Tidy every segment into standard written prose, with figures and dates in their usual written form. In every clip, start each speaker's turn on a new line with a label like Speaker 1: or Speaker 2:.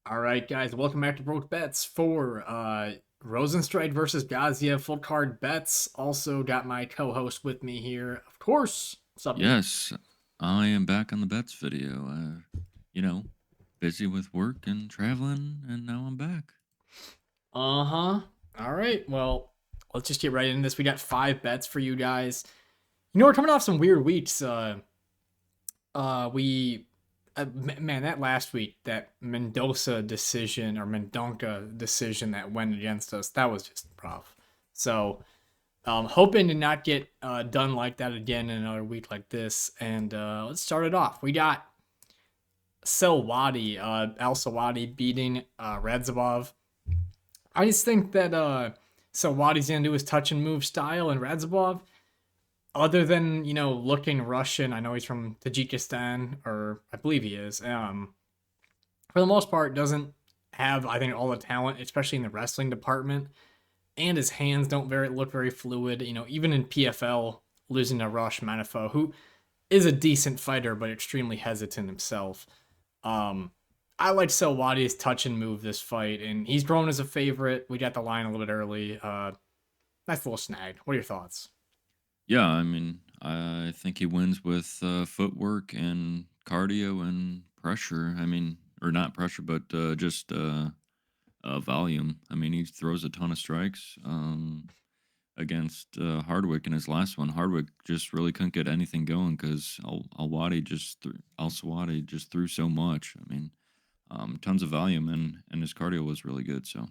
Speaker 1: All right, guys, welcome back to Broke Bets for Rozenstruik versus Gaziev full card bets. Also got my co-host with me here, of course. What's up, E?
Speaker 2: Yes, I am back on the bets video. You know, busy with work and traveling, and now I'm back.
Speaker 1: Uh-huh. All right, well, let's just get right into this. We got 5 bets for you guys. You know, we're coming off some weird weeks. We Man, that last week, that Mendoza decision or Mendonca decision that went against us, that was just rough. So hoping to not get done like that again in another week like this. And let's start it off. We got Al Sawadi beating Radzabov. I just think that Sawadi's gonna do his touch and move style, and Radzabov, other than looking Russian, I know he's from Tajikistan, or I believe he is. For the most part, doesn't have, I think, all the talent, especially in the wrestling department, and his hands don't look very fluid. Even in PFL, losing to Rosh Manifo, who is a decent fighter but extremely hesitant himself. Um, I like Selwadi's touch and move this fight, and he's grown as a favorite. We got the line a little bit early. Nice little snag. What are your thoughts?
Speaker 2: Yeah, I think he wins with footwork and cardio and pressure. Or not pressure, but just volume. He throws a ton of strikes. Against Hardwick in his last one. Hardwick just really couldn't get anything going because Al Sawadi just threw so much. Tons of volume and his cardio was really good. So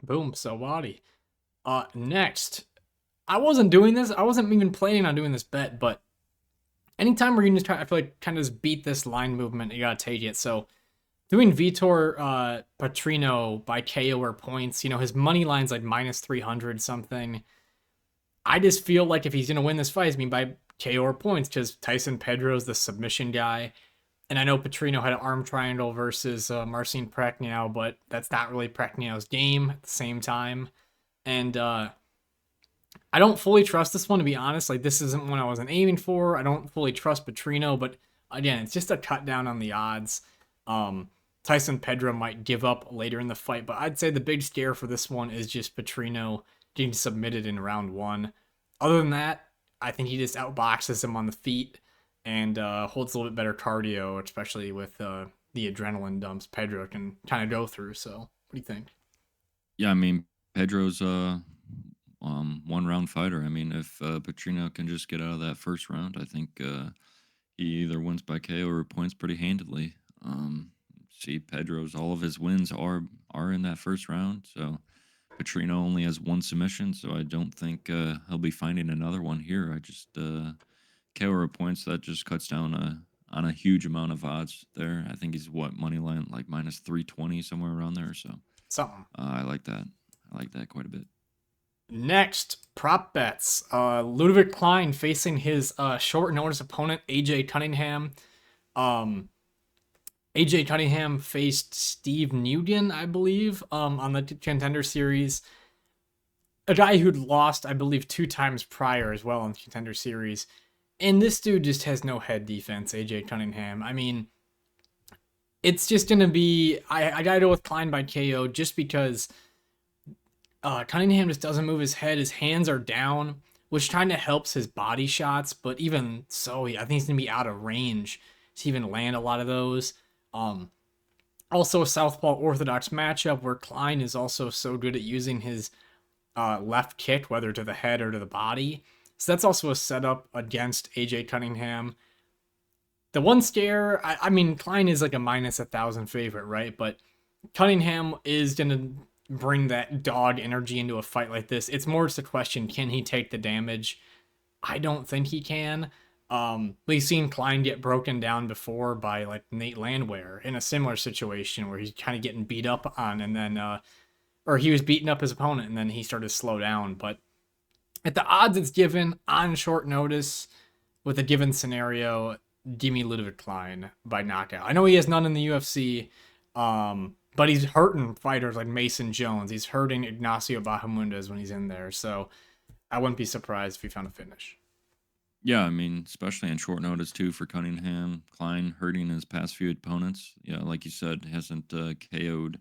Speaker 1: Boom, Selwadi. Next, I wasn't doing this. I wasn't even planning on doing this bet, but anytime we're gonna try, I feel like kind of just beat this line movement, you gotta take it. So doing Vitor Petrino by KO or points, his money line's like -300 something. I just feel like if he's gonna win this fight, I mean by KO or points, because Tyson Pedro's the submission guy, and I know Petrino had an arm triangle versus Marcin Prachnio, but that's not really Prachnio's game at the same time. And I don't fully trust this one, to be honest. Like, this isn't one I wasn't aiming for. I don't fully trust Petrino, but again, it's just a cut down on the odds. Um, Tyson Pedro might give up later in the fight, but I'd say the big scare for this one is just Petrino getting submitted in round one. Other than that, I think he just outboxes him on the feet and holds a little bit better cardio, especially with the adrenaline dumps Pedro can kind of go through. So, what do you think?
Speaker 2: yeah, Pedro's one round fighter. If Petrino can just get out of that first round, I think he either wins by KO or points pretty handily. See, Pedro's all of his wins are in that first round. So Petrino only has one submission, so I don't think he'll be finding another one here. I just KO or points that just cuts down on a huge amount of odds there. I think he's what money line like -320 somewhere around there. So
Speaker 1: Something.
Speaker 2: I like that. I like that quite a bit.
Speaker 1: Next, prop bets. Ludwig Klein facing his short notice opponent, AJ Cunningham. Um, AJ Cunningham faced Steve Nugent, I believe, on the Contender Series. A guy who'd lost, I believe, 2 times prior as well in the Contender Series. And this dude just has no head defense, AJ Cunningham. I mean, it's just going to be. I got to go with Klein by KO just because Cunningham just doesn't move his head. His hands are down, which kind of helps his body shots. But even so, I think he's gonna be out of range to even land a lot of those. Um, Also a southpaw orthodox matchup where Klein is also so good at using his left kick, whether to the head or to the body. So that's also a setup against AJ Cunningham. The one scare, I mean, Klein is like a -1,000 favorite, right? But Cunningham is gonna bring that dog energy into a fight like this. It's more just a question: can he take the damage? I don't think he can. We've seen Klein get broken down before by like Nate Landwehr in a similar situation where he's kind of getting beat up on, and then or he was beating up his opponent, and then he started to slow down. But at the odds it's given on short notice with a given scenario, give me Ludwig Klein by knockout. I know he has none in the UFC, but he's hurting fighters like Mason Jones. He's hurting Ignacio Bahamundes when he's in there. So I wouldn't be surprised if he found a finish.
Speaker 2: Yeah, I mean, especially in short notice too for Cunningham, Klein hurting his past few opponents. Yeah, like you said, hasn't KO'd.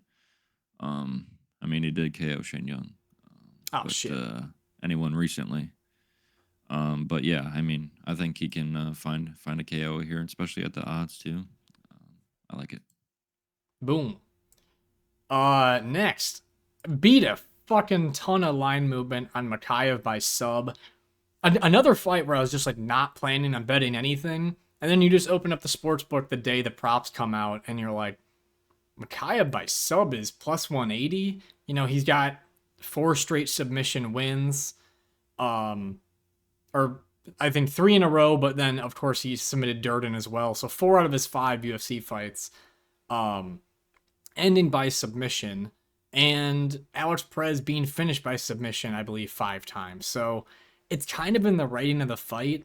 Speaker 2: Um, I mean, he did KO Shane Young,
Speaker 1: Oh
Speaker 2: but
Speaker 1: shit.
Speaker 2: anyone recently. But yeah, I mean, I think he can find a KO here, especially at the odds too. I like it.
Speaker 1: Boom. Next, beat a fucking ton of line movement on Makayev by sub. Another fight where I was just like not planning on betting anything, and then you just open up the sports book the day the props come out, and you're like, Makayev by sub is plus 180. You know, he's got 4 straight submission wins, um, or I think 3 in a row, but then of course he submitted Durden as well. So 4 out of his 5 UFC fights. Um, Ending by submission, and Alex Perez being finished by submission, I believe, 5 times. So it's kind of in the writing of the fight.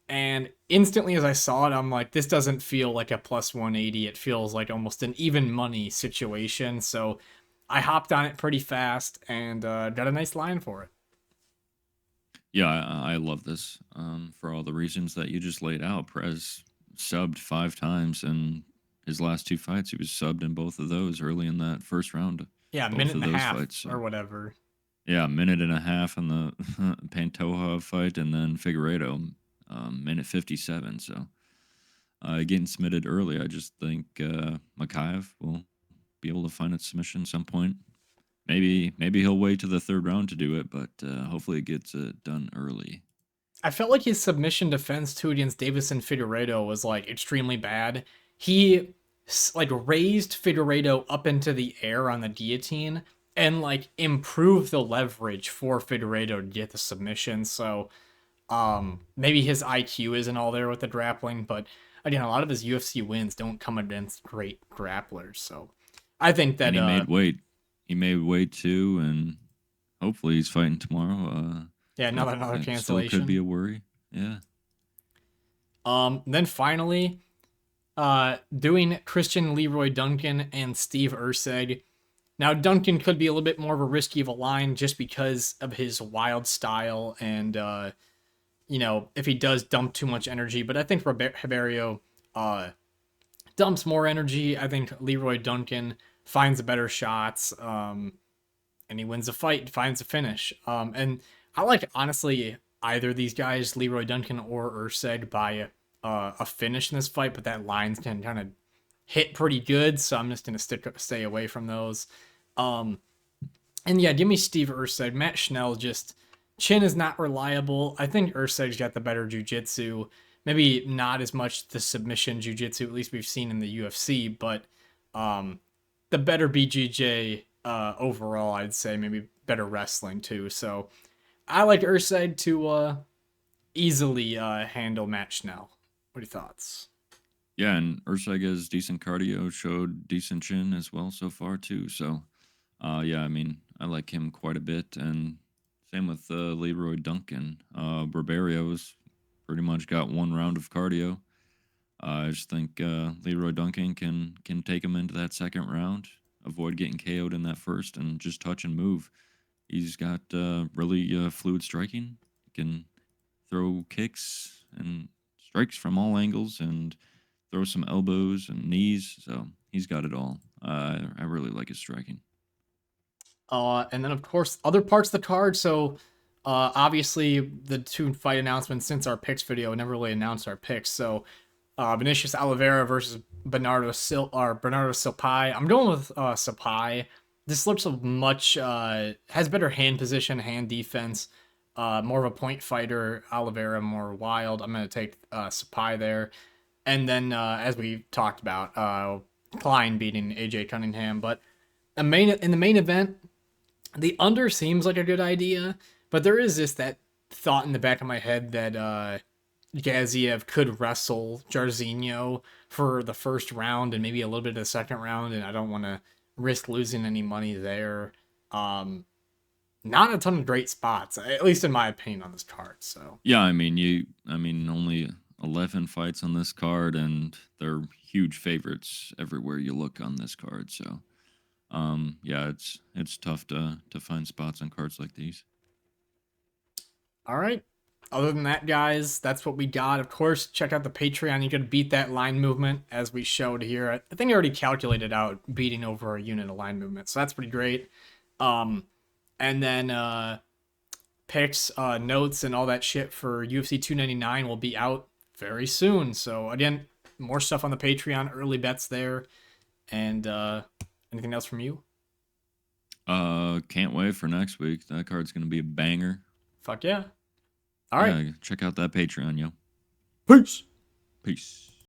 Speaker 1: And instantly, as I saw it, I'm like, this doesn't feel like a plus 180. It feels like almost an even money situation. So I hopped on it pretty fast and got a nice line for it.
Speaker 2: Yeah, I love this for all the reasons that you just laid out. Perez subbed 5 times, and his last 2 fights, he was subbed in both of those early in that first round.
Speaker 1: Yeah, a
Speaker 2: Both
Speaker 1: minute
Speaker 2: of
Speaker 1: and a
Speaker 2: those
Speaker 1: half
Speaker 2: fights. So
Speaker 1: or whatever.
Speaker 2: yeah, a minute and a half on the Pantoja fight, and then Figueiredo, minute 57. So getting submitted early, I just think Makayev will be able to find a submission at some point. Maybe he'll wait to the third round to do it, but hopefully it gets done early.
Speaker 1: I felt like his submission defense too against Davison Figueiredo was like extremely bad. He like raised Figueiredo up into the air on the guillotine and like improved the leverage for Figueiredo to get the submission. So maybe his IQ isn't all there with the grappling, but again, a lot of his UFC wins don't come against great grapplers. So I think
Speaker 2: And
Speaker 1: that
Speaker 2: he made weight. He made weight too, and hopefully he's fighting tomorrow.
Speaker 1: yeah,
Speaker 2: That
Speaker 1: another
Speaker 2: that still could be
Speaker 1: cancellation.
Speaker 2: a worry. Yeah.
Speaker 1: Then finally, doing Christian Leroy Duncan and Steve Urseg. Now, Duncan could be a little bit more of a risky of a line just because of his wild style and, you know, if he does dump too much energy. But I think Ribeiro dumps more energy. I think Leroy Duncan finds the better shots and he wins a fight, finds a finish. And I like, honestly, either these guys, Leroy Duncan or Urseg, by a finish in this fight, but that lines can kind of hit pretty good, so I'm just gonna stay away from those. Um, and yeah, give me Steve Urseg. Matt Schnell just chin is not reliable. I think Urseg's got the better jujitsu. Maybe not as much the submission jujitsu, at least we've seen in the UFC, but um, the better BJJ overall, I'd say. Maybe better wrestling too. So I like Urseg to easily handle Matt Schnell. What are your thoughts?
Speaker 2: Yeah, and Ursage's decent cardio, showed decent chin as well so far too. So, yeah, I mean, I like him quite a bit, and same with Leroy Duncan. Barbario's pretty much got 1 round of cardio. I just think Leroy Duncan can take him into that second round, avoid getting KO'd in that first, and just touch and move. He's got really fluid striking. He can throw kicks and strikes from all angles and throw some elbows and knees. So he's got it all. I really like his striking.
Speaker 1: And then of course other parts of the card. So obviously the 2 fight announcements since our picks video. We never really announced our picks. So Vinicius Oliveira versus Bernardo Silpai. I'm going with Silpai. This looks a much has better hand position, hand defense. More of a point fighter. Oliveira more wild. I'm gonna take Silpai there. And then as we talked about, Klein beating AJ Cunningham. But in the main event, the under seems like a good idea, but there is that thought in the back of my head that Gaziev could wrestle Jairzinho for the first round and maybe a little bit of the second round, and I don't want to risk losing any money there. Um, Not a ton of great spots, at least in my opinion, on this card. So
Speaker 2: Yeah, I mean only 11 fights on this card, and they're huge favorites everywhere you look on this card. So yeah, it's tough to find spots on cards like these.
Speaker 1: all right, Other than that, guys, that's what we got. Of course, check out the Patreon. You can beat that line movement as we showed here. I think I already calculated out beating over a unit of line movement, so that's pretty great. And then picks, notes, and all that shit for UFC 299 will be out very soon. So again, more stuff on the Patreon, early bets there, and anything else from you?
Speaker 2: Can't wait for next week. That card's gonna be a banger.
Speaker 1: Fuck yeah! All right,
Speaker 2: Yeah, check out that Patreon, yo.
Speaker 1: peace.
Speaker 2: Peace.